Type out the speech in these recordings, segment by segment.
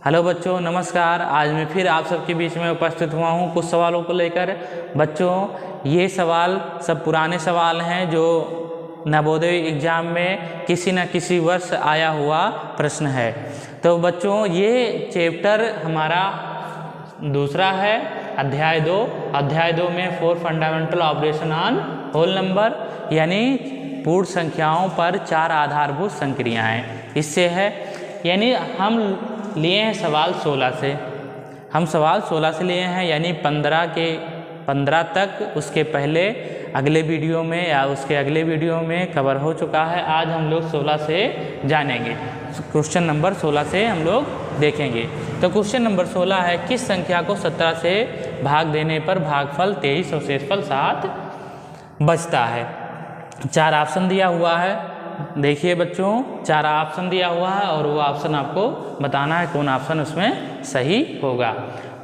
Hello बच्चों, नमस्कार। आज मैं फिर आप सबके बीच में उपस्थित हुआ हूँ कुछ सवालों को लेकर। बच्चों, ये सवाल सब पुराने सवाल हैं जो नवोदय एग्जाम में किसी न किसी वर्ष आया हुआ प्रश्न है। तो बच्चों, ये चैप्टर हमारा दूसरा है, अध्याय 2। अध्याय 2 में 4 fundamental operation on whole number, यानी पूर्ण संख्याओं पर 4 आधारभूत संक्रियाएं। इससे है, यानी हम लिए हैं सवाल 16 से। हम सवाल 16 से लिए हैं, यानी 15 तक उसके पहले अगले वीडियो में या उसके अगले वीडियो में कवर हो चुका है। आज हम लोग 16 से जानेंगे। क्वेश्चन नंबर 16 से हम लोग देखेंगे। तो क्वेश्चन नंबर 16 है, किस संख्या को 17 से भाग देने पर भागफल 23 और शेषफल 7 बचता है। 4 ऑप्शन दिया हुआ है। देखिए बच्चों, 4 ऑप्शन दिया हुआ है और वो ऑप्शन आपको बताना है कौन ऑप्शन उसमें सही होगा।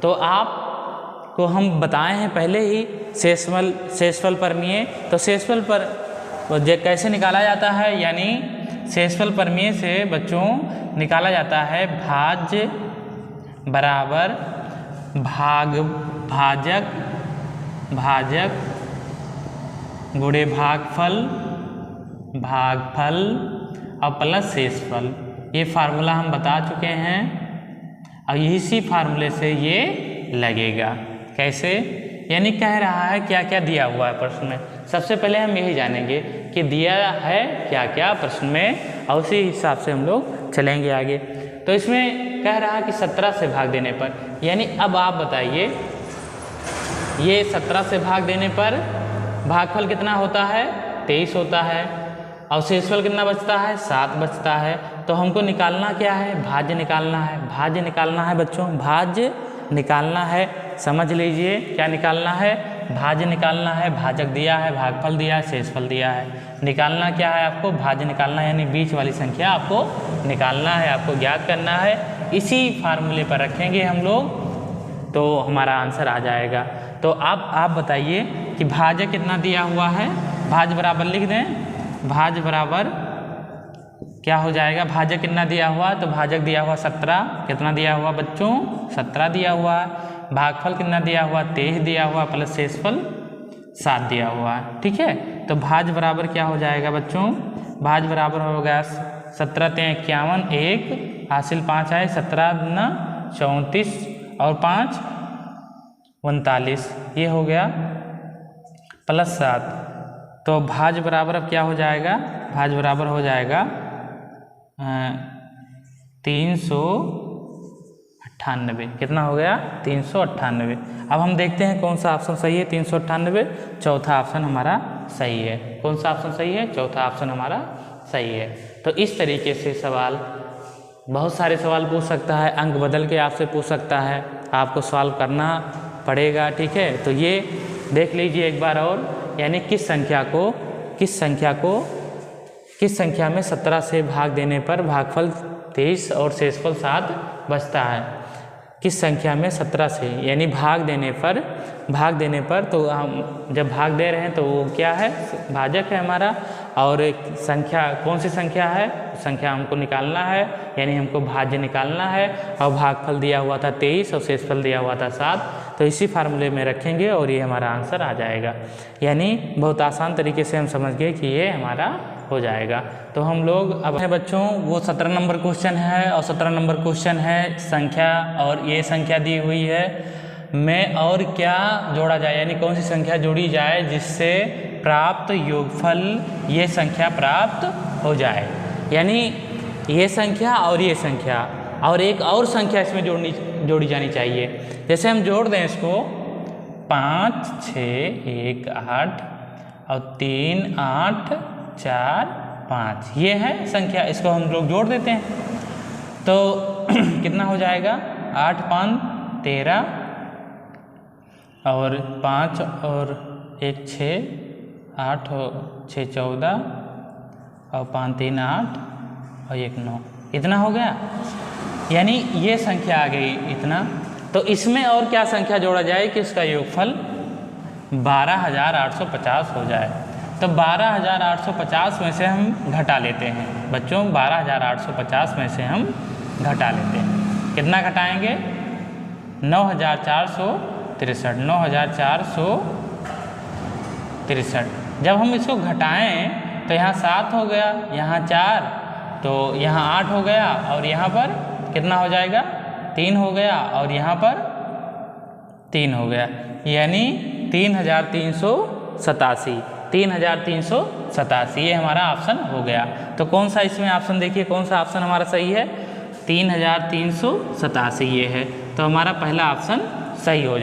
तो आपको हम बताए हैं पहले ही शेषफल परमीय। तो शेषफल पर कैसे निकाला जाता है, यानी शेषफल परमीय से बच्चों निकाला जाता है भाज्य बराबर भाजक गुणे भागफल और प्लस शेषफल। ये फार्मूला हम बता चुके हैं और इसी फार्मूले से ये लगेगा। कैसे, यानी कह रहा है क्या क्या दिया हुआ है प्रश्न में। सबसे पहले हम यही जानेंगे कि दिया है क्या क्या प्रश्न में, और उसी हिसाब से हम लोग चलेंगे आगे। तो इसमें कह रहा है कि 17 से भाग देने पर, यानी अब आप बताइए, ये 17 से भाग देने पर भागफल कितना होता है, 23 होता है, और शेषफल कितना बचता है, 7 बचता है। तो हमको निकालना क्या है, भाज्य निकालना है। भाज्य निकालना है बच्चों, भाज्य निकालना है। समझ लीजिए क्या निकालना है, भाज्य निकालना है। भाजक दिया है, भागफल दिया है, शेषफल दिया है। निकालना क्या है आपको, भाज्य निकालना है, यानी बीच वाली संख्या आपको निकालना है, आपको ज्ञात करना है। इसी फार्मूले पर रखेंगे हम लोग तो हमारा आंसर आ जाएगा। तो अब आप बताइए कि भाज्य कितना दिया हुआ है। भाज्य बराबर लिख दें, भाज्य बराबर क्या हो जाएगा, भाजक कितना दिया हुआ, तो भाजक दिया हुआ 17। कितना दिया हुआ बच्चों, 17 दिया हुआ है। भागफल कितना दिया हुआ, 23 दिया हुआ, प्लस शेषफल 7 दिया हुआ है। ठीक है, तो भाज्य बराबर क्या हो जाएगा बच्चों, भाज्य बराबर हो गया 17 × 51, 1 हासिल 5 आए, 17 × 34 और 5 39, ये हो गया प्लस 7। तो भाज्य बराबर अब क्या हो जाएगा, भाज्य बराबर हो जाएगा 398। कितना हो गया, 398। अब हम देखते हैं कौन सा ऑप्शन सही है। 398 चौथा ऑप्शन हमारा सही है। कौन सा ऑप्शन सही है, चौथा ऑप्शन हमारा सही है। तो इस तरीके से सवाल, बहुत सारे सवाल पूछ सकता है, अंक बदल के आपसे पूछ सकता है, आपको सॉल्व करना पड़ेगा। ठीक है, तो ये देख लीजिए एक बार और, यानी किस संख्या में 17 से भाग देने पर भागफल 23 और शेषफल 7 बचता है। किस संख्या में 17 से, यानी भाग देने पर तो हम जब भाग दे रहे हैं तो वो क्या है, भाजक है हमारा। और एक संख्या, कौन सी संख्या है, संख्या हमको निकालना है, यानी हमको भाज्य निकालना है। और भागफल दिया हुआ था 23 और शेषफल दिया हुआ था 7। तो इसी फार्मूले में रखेंगे और ये हमारा आंसर आ जाएगा। यानी बहुत आसान तरीके से हम समझ गए कि ये हमारा हो जाएगा। तो हम लोग अब है बच्चों, वो 17 नंबर क्वेश्चन है, और 17 नंबर क्वेश्चन है संख्या, और ये संख्या दी हुई है में और क्या जोड़ा जाए, यानी कौन सी संख्या जोड़ी जाए जिससे प्राप्त योगफल ये संख्या प्राप्त हो जाए। यानी ये संख्या और ये संख्या और एक और संख्या इसमें जोड़ी जानी चाहिए। जैसे हम जोड़ दें इसको 5 6 1 8 और 3 8 4 5, ये है संख्या। इसको हम लोग जोड़ देते हैं तो कितना हो जाएगा, 8 5 13 और 5 और 1 6, 8 और 6 14 और 5 3 8 और 1 9, इतना हो गया। यानी ये संख्या आ गई इतना। तो इसमें और क्या संख्या जोड़ा जाए कि इसका योगफल 12,850 हो जाए। तो 12,850 में से हम घटा लेते हैं बच्चों, 12,850 में से हम घटा लेते हैं। कितना घटाएंगे 9463, 9463। जब हम इसको घटाएं तो यहाँ 7 हो गया, यहाँ 4, तो यहाँ 8 हो गया, और यहाँ पर कितना हो जाएगा 3 हो गया, और यहाँ पर 3 हो गया, यानी 3387। 3387 ये हमारा ऑप्शन हो गया। तो कौन सा इसमें ऑप्शन देखिए, कौन सा ऑप्शन हमारा सही है, 3387 ये है। तो हमारा पहला ऑप्शन सही हो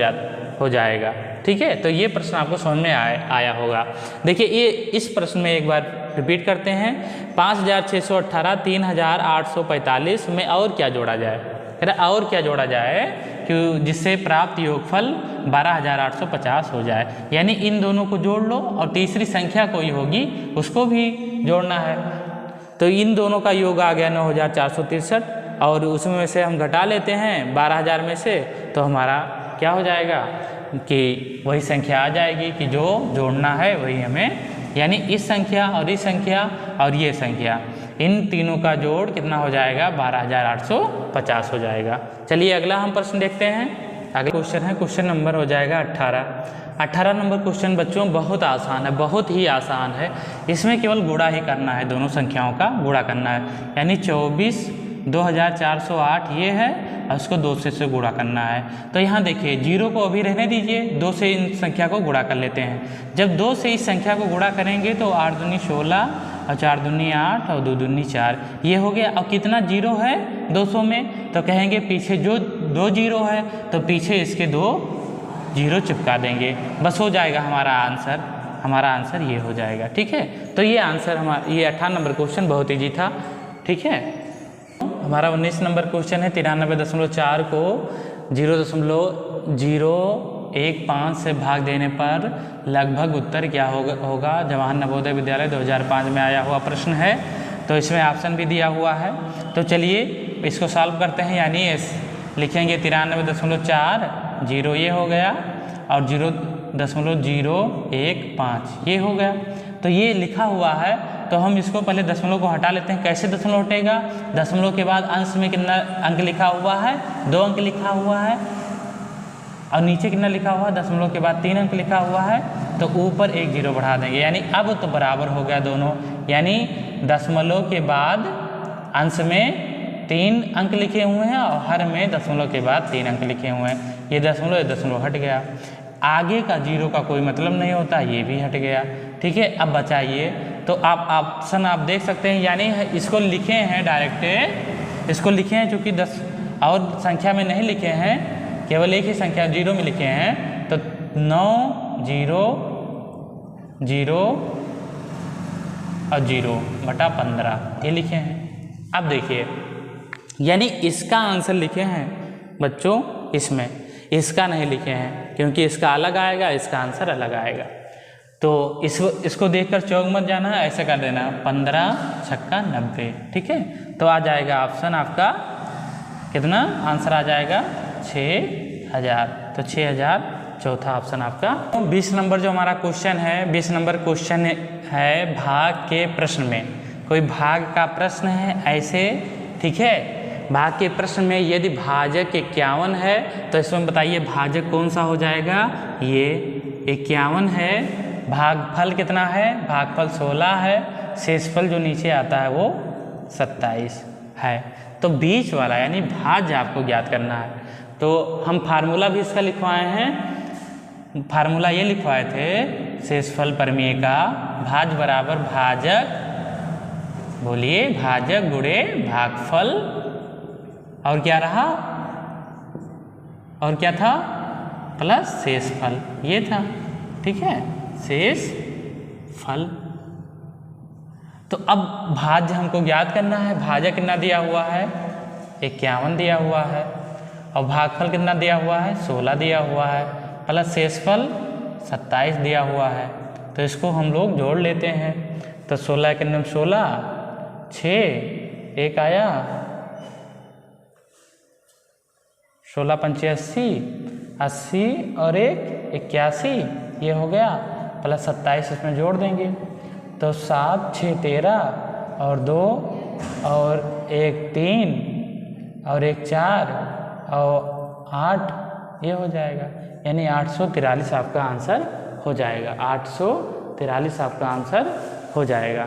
जाएगा। ठीक है, तो ये प्रश्न आपको समझ में आया होगा। देखिए ये इस प्रश्न में एक बार रिपीट करते हैं, 5618 3845 में और क्या जोड़ा जाए, और क्या जोड़ा जाए कि जिससे प्राप्त योगफल 12850 हो जाए। यानी इन दोनों को जोड़ लो और तीसरी संख्या कोई होगी उसको भी जोड़ना है। तो इन दोनों का योग आ गया 9463, और उसमें से हम घटा लेते हैं 12000 में से, तो हमारा क्या हो जाएगा कि वही संख्या आ जाएगी कि जो जोड़ना है वही हमें, यानी इस संख्या और इस संख्या और ये संख्या, इन तीनों का जोड़ कितना हो जाएगा 12850 हो जाएगा। चलिए अगला हम प्रश्न देखते हैं। अगला क्वेश्चन है, क्वेश्चन नंबर हो जाएगा 18 नंबर क्वेश्चन बच्चों बहुत आसान है, बहुत ही आसान है। इसमें केवल गुणा ही करना है, दोनों संख्याओं का गुणा करना है। यानी 24 2408 ये है और इसको 2 से गुणा करना है। तो यहाँ देखिए 0 को अभी रहने दीजिए, 2 से इन संख्या को गुणा कर लेते हैं। जब 2 से इस संख्या को गुणा करेंगे तो 8 दूनी 16 और 4 दूनी 8 और 2 दूनी 4 ये हो गया। और कितना 0 है 200 में, तो कहेंगे पीछे जो 2 0 है तो पीछे इसके 2 0 चिपका देंगे, बस हो जाएगा हमारा आंसर। हमारा आंसर ये हो जाएगा। ठीक है, तो ये आंसर हमारा ये 18 नंबर क्वेश्चन बहुत ईजी था। ठीक है, हमारा 19 नंबर क्वेश्चन है 93.4 को 0.015 से भाग देने पर लगभग उत्तर क्या होगा। जवाहर नवोदय विद्यालय 2005 में आया हुआ प्रश्न है। तो इसमें ऑप्शन भी दिया हुआ है। तो चलिए इसको सॉल्व करते हैं। यानी लिखेंगे 93.4, 0 ये हो गया और 0.015 ये हो गया। तो ये लिखा हुआ है, तो हम इसको पहले दशमलव को हटा लेते हैं। कैसे दशमलव हटेगा, दशमलव के बाद अंश में कितना अंक लिखा हुआ है, 2 अंक लिखा हुआ है, और नीचे कितना लिखा हुआ है, दशमलव के बाद 3 अंक लिखा हुआ है, तो ऊपर 1 0 बढ़ा देंगे। यानी अब तो बराबर हो गया दोनों। यानी दशमलव के बाद अंश में 3 अंक लिखे हुए हैं और हर में दशमलव के बाद 3 अंक लिखे हुए हैं। ये दशमलव हट गया। आगे का 0 का कोई मतलब नहीं होता, ये भी हट गया। ठीक है, अब बचाइए। तो आप ऑप्शन आप देख सकते हैं, यानी इसको लिखे हैं डायरेक्ट, इसको लिखे हैं चूँकि 10 और संख्या में नहीं लिखे हैं, केवल एक ही संख्या 0 में लिखे हैं। तो 9 0 0 और 0 बटा 15 ये लिखे हैं। अब देखिए, यानी इसका आंसर लिखे हैं बच्चों, इसमें इसका नहीं लिखे हैं क्योंकि इसका अलग आएगा, इसका आंसर अलग आएगा। तो इसको देखकर चौक मत जाना है, ऐसे कर देना 15 छक्का 90। ठीक है, तो आ जाएगा ऑप्शन आपका कितना, आंसर आ जाएगा 6000। तो 6000 चौथा ऑप्शन आपका। 20 नंबर जो हमारा क्वेश्चन है, 20 नंबर क्वेश्चन है भाग के प्रश्न में। कोई भाग का प्रश्न है ऐसे। ठीक है, भाग के प्रश्न में यदि भाजक 51 है तो इसमें बताइए भाजक कौन सा हो जाएगा, ये 51 है। भागफल कितना है, भागफल 16 है। शेषफल जो नीचे आता है वो 27 है। तो बीच वाला यानी भाज्य आपको ज्ञात करना है। तो हम फार्मूला भी इसका लिखवाए हैं। फार्मूला ये लिखवाए थे, शेषफल परिमेय का भाज्य बराबर भाजक, बोलिए भाजक गुणे भागफल, और क्या रहा, और क्या था, प्लस शेषफल, ये था। ठीक है, शेषफल। तो अब भाज्य हमको ज्ञात करना है। भाजक कितना दिया हुआ है, 51 दिया हुआ है, और भागफल कितना दिया हुआ है, 16 दिया हुआ है, प्लस शेषफल 27 दिया हुआ है। तो इसको हम लोग जोड़ लेते हैं। तो 16 के 16, 6 1 आया, 16 पंचे 80, 80 और 1 81 ये हो गया, प्लस 27 इसमें जोड़ देंगे। तो 7 6 13 और 2 और 1 3 और एक 4 और 8 ये हो जाएगा, यानी 843 आपका आंसर हो जाएगा। 843 आपका आंसर हो जाएगा।